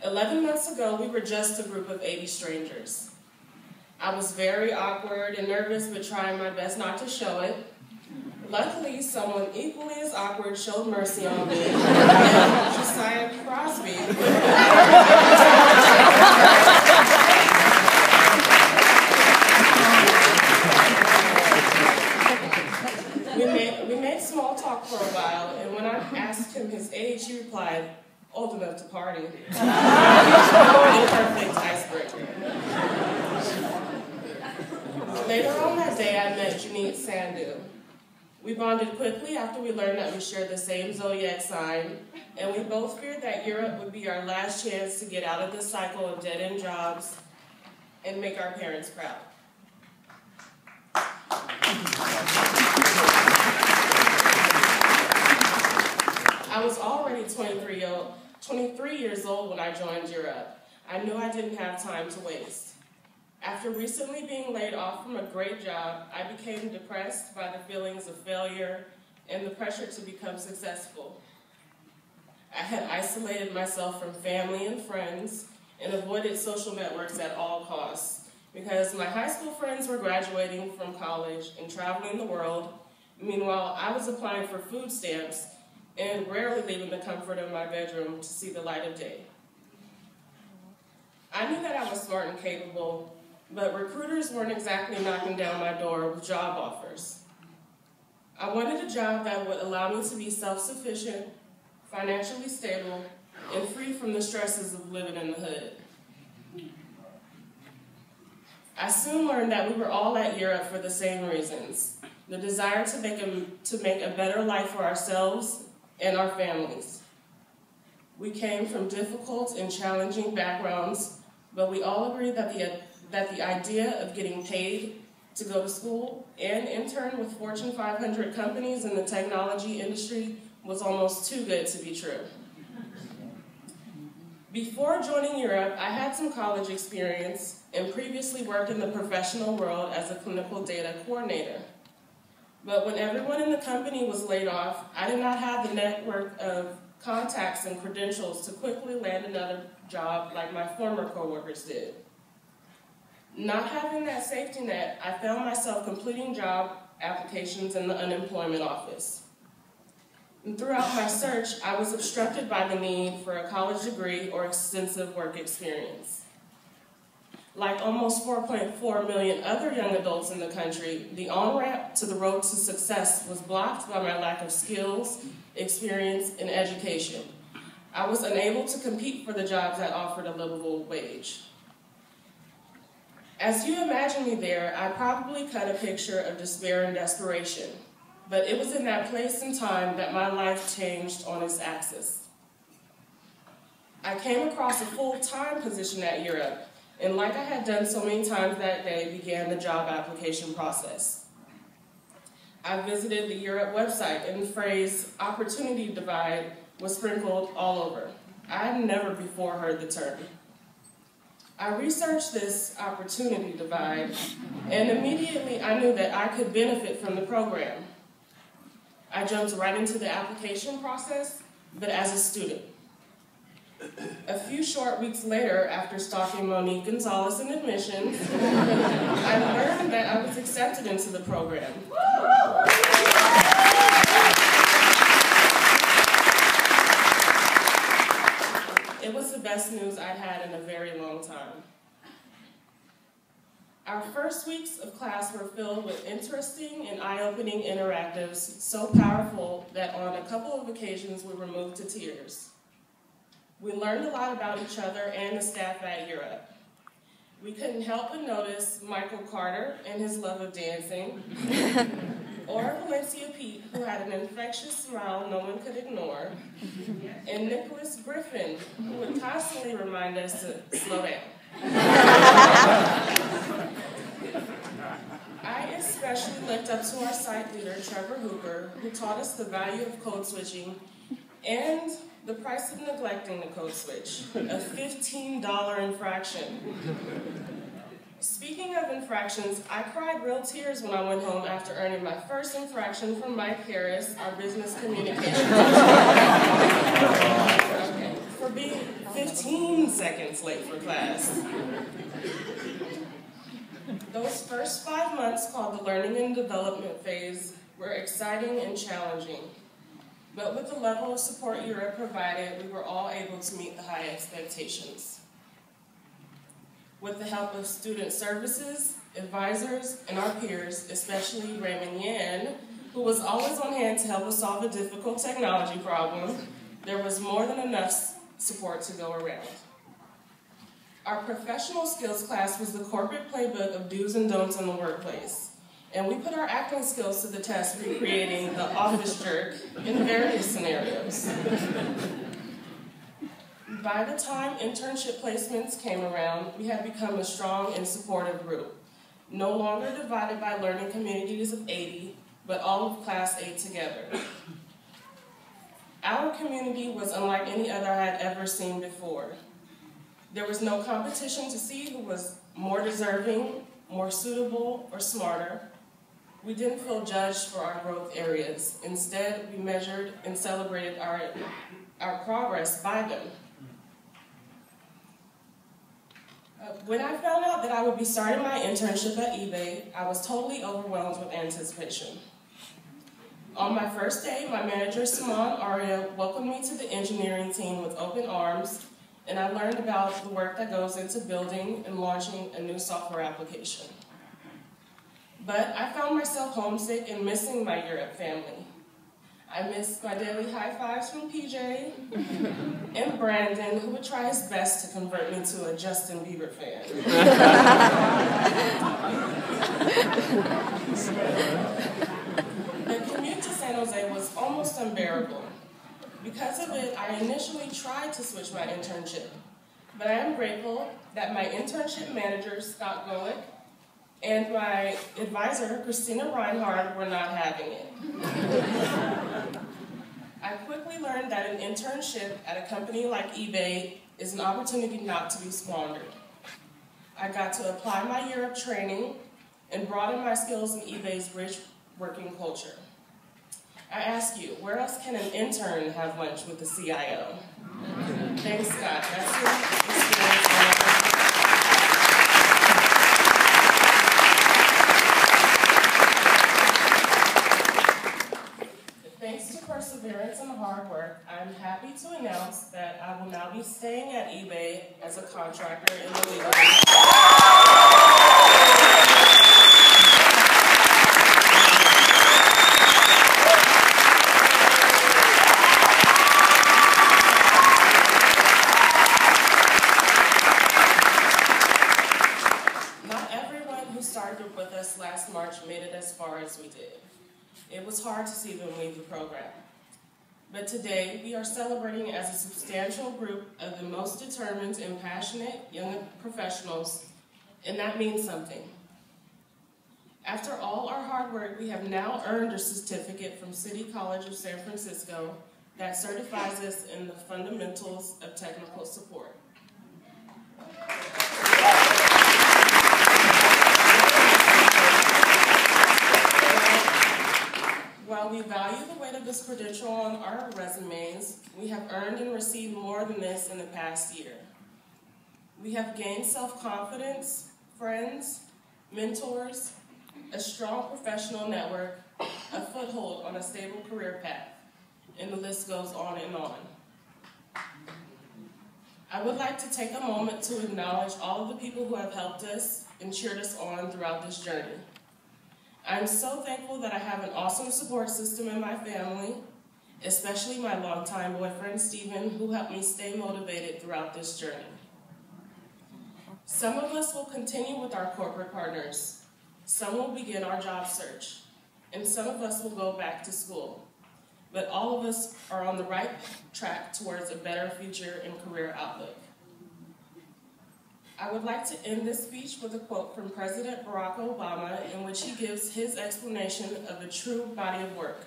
11 months ago, we were just a group of 80 strangers. I was very awkward and nervous, but trying my best not to show it. Luckily, someone equally as awkward showed mercy on me, Josiah Crosby. We made small talk for a while, and when I asked him his age, he replied, "Old enough to party." A perfect icebreaker. Later on that day, I met Janeet Sandhu. We bonded quickly after we learned that we shared the same zodiac sign, and we both feared that Europe would be our last chance to get out of this cycle of dead-end jobs and make our parents proud. I was already 23 years old when I joined Europe. I knew I didn't have time to waste. After recently being laid off from a great job, I became depressed by the feelings of failure and the pressure to become successful. I had isolated myself from family and friends and avoided social networks at all costs because my high school friends were graduating from college and traveling the world. Meanwhile, I was applying for food stamps and rarely leaving the comfort of my bedroom to see the light of day. I knew that I was smart and capable, but recruiters weren't exactly knocking down my door with job offers. I wanted a job that would allow me to be self-sufficient, financially stable, and free from the stresses of living in the hood. I soon learned that we were all at Europe for the same reasons: the desire to make a better life for ourselves and our families. We came from difficult and challenging backgrounds, but we all agreed that the idea of getting paid to go to school and intern with Fortune 500 companies in the technology industry was almost too good to be true. Before joining Europe, I had some college experience and previously worked in the professional world as a clinical data coordinator. But when everyone in the company was laid off, I did not have the network of contacts and credentials to quickly land another job like my former coworkers did. Not having that safety net, I found myself completing job applications in the unemployment office. And throughout my search, I was obstructed by the need for a college degree or extensive work experience. Like almost 4.4 million other young adults in the country, the on-ramp to the road to success was blocked by my lack of skills, experience, and education. I was unable to compete for the jobs that offered a livable wage. As you imagine me there, I probably cut a picture of despair and desperation, but it was in that place and time that my life changed on its axis. I came across a full-time position at Europe, and like I had done so many times that day, began the job application process. I visited the Europe website, and the phrase "opportunity divide" was sprinkled all over. I had never before heard the term. I researched this opportunity divide, and immediately I knew that I could benefit from the program. I jumped right into the application process, but as a student. A few short weeks later, after stalking Monique Gonzalez in admissions, I learned that I was accepted into the program. It was the best news I'd had in a very long time. Our first weeks of class were filled with interesting and eye-opening interactives, so powerful that on a couple of occasions we were moved to tears. We learned a lot about each other and the staff at Europe. We couldn't help but notice Michael Carter and his love of dancing, or Valencia Pete, who had an infectious smile no one could ignore, and Nicholas Griffin, who would constantly remind us to slow down. I especially looked up to our site leader, Trevor Hooper, who taught us the value of code switching and the price of neglecting the code switch, a $15 infraction. Speaking of infractions, I cried real tears when I went home after earning my first infraction from Mike Harris, our business communications for being 15 first 5 months, called the learning and development phase, were exciting and challenging. But with the level of support Europe provided, we were all able to meet the high expectations. With the help of student services, advisors, and our peers, especially Raymond Yan, who was always on hand to help us solve a difficult technology problem, there was more than enough support to go around. Our professional skills class was the corporate playbook of do's and don'ts in the workplace. And we put our acting skills to the test, recreating the office jerk in various scenarios. By the time internship placements came around, we had become a strong and supportive group, no longer divided by learning communities of 80, but all of Class 8 together. Our community was unlike any other I had ever seen before. There was no competition to see who was more deserving, more suitable, or smarter. We didn't feel judged for our growth areas. Instead, we measured and celebrated our progress by them. When I found out that I would be starting my internship at eBay, I was totally overwhelmed with anticipation. On my first day, my manager, Simone Aria, welcomed me to the engineering team with open arms, and I learned about the work that goes into building and launching a new software application. But I found myself homesick and missing my Europe family. I missed my daily high fives from PJ and Brandon, who would try his best to convert me to a Justin Bieber fan. The commute to San Jose was almost unbearable. Because of it, I initially tried to switch my internship, but I am grateful that my internship manager, Scott Goick, and my advisor, Christina Reinhardt, were not having it. I quickly learned that an internship at a company like eBay is an opportunity not to be squandered. I got to apply my Europe training and broaden my skills in eBay's rich working culture. I ask you, where else can an intern have lunch with the CIO? Thanks, Scott. That's your experience. Thanks to perseverance and hard work, I'm happy to announce that I will now be staying at eBay as a contractor in the legal with us last March made it as far as we did. It was hard to see them leave the program. But today, we are celebrating as a substantial group of the most determined and passionate young professionals, and that means something. After all our hard work, we have now earned a certificate from City College of San Francisco that certifies us in the fundamentals of technical support. While we value the weight of this credential on our resumes, we have earned and received more than this in the past year. We have gained self-confidence, friends, mentors, a strong professional network, a foothold on a stable career path, and the list goes on and on. I would like to take a moment to acknowledge all of the people who have helped us and cheered us on throughout this journey. I'm so thankful that I have an awesome support system in my family, especially my longtime boyfriend, Stephen, who helped me stay motivated throughout this journey. Some of us will continue with our corporate partners. Some will begin our job search, and some of us will go back to school. But all of us are on the right track towards a better future and career outlook. I would like to end this speech with a quote from President Barack Obama, in which he gives his explanation of a true body of work.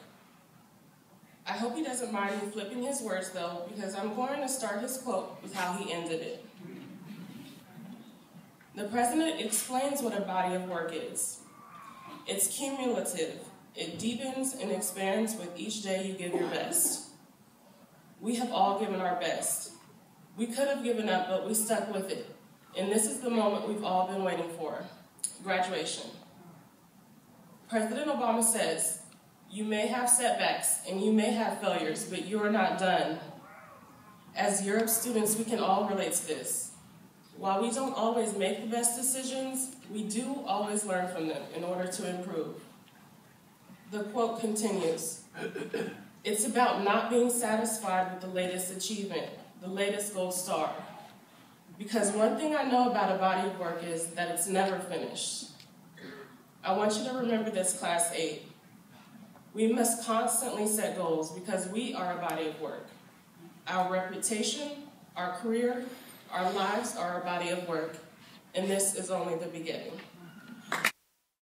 I hope he doesn't mind me flipping his words, though, because I'm going to start his quote with how he ended it. The President explains what a body of work is. It's cumulative. It deepens and expands with each day you give your best. We have all given our best. We could have given up, but we stuck with it. And this is the moment we've all been waiting for. graduation. President Obama says, "You may have setbacks and you may have failures, but you are not done." As Europe students, we can all relate to this. While we don't always make the best decisions, we do always learn from them in order to improve. The quote continues, "It's about not being satisfied with the latest achievement, the latest gold star. Because one thing I know about a body of work is that it's never finished." I want you to remember this, Class 8. We must constantly set goals because we are a body of work. Our reputation, our career, our lives are a body of work, and this is only the beginning.